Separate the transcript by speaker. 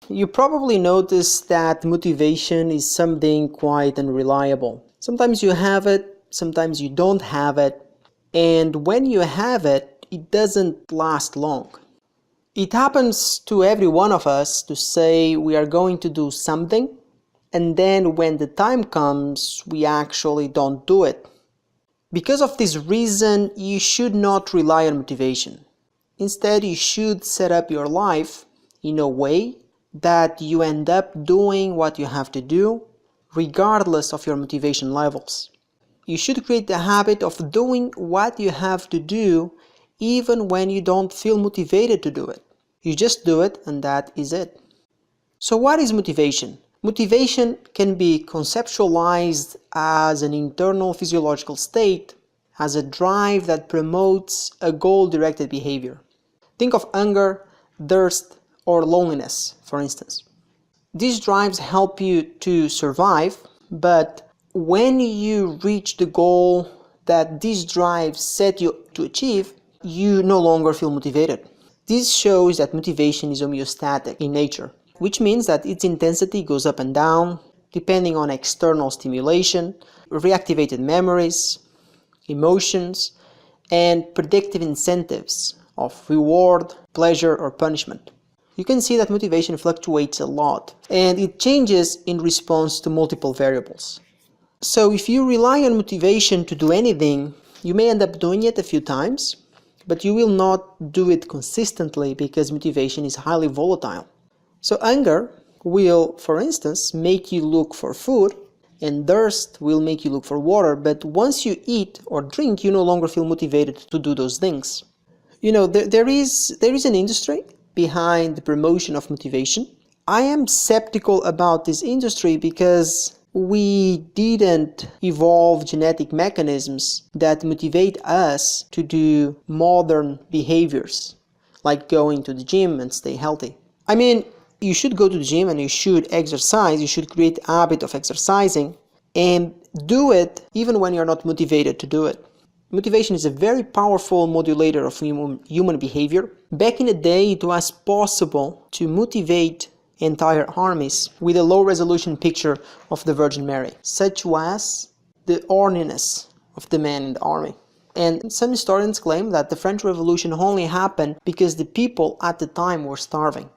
Speaker 1: You probably noticed that motivation is something quite unreliable. Sometimes you have it, sometimes you don't have it, and when you have it, it doesn't last long. It happens to every one of us to say we are going to do something, and then when the time comes, we actually don't do it. Because of this reason, you should not rely on motivation. Instead, you should set up your life in a way that you end up doing what you have to do, regardless of your motivation levels. You should create the habit of doing what you have to do even when you don't feel motivated to do it. You just do it, and that is it. So what is motivation? Motivation can be conceptualized as an internal physiological state, as a drive that promotes a goal-directed behavior. Think of hunger, thirst, or loneliness, for instance. These drives help you to survive, but when you reach the goal that these drives set you to achieve, you no longer feel motivated. This shows that motivation is homeostatic in nature, which means that its intensity goes up and down depending on external stimulation, reactivated memories, emotions, and predictive incentives of reward, pleasure, or punishment. You can see that motivation fluctuates a lot, and it changes in response to multiple variables. So if you rely on motivation to do anything, you may end up doing it a few times, but you will not do it consistently because motivation is highly volatile. So hunger will, for instance, make you look for food, and thirst will make you look for water, but once you eat or drink, you no longer feel motivated to do those things. You know, there is an industry behind the promotion of motivation. I am skeptical about this industry because we didn't evolve genetic mechanisms that motivate us to do modern behaviors, like going to the gym and stay healthy. I mean, you should go to the gym and you should exercise, you should create a habit of exercising and do it even when you're not motivated to do it. Motivation is a very powerful modulator of human behavior. Back in the day, it was possible to motivate entire armies with a low-resolution picture of the Virgin Mary, such was the orniness of the man in the army. And some historians claim that the French Revolution only happened because the people at the time were starving.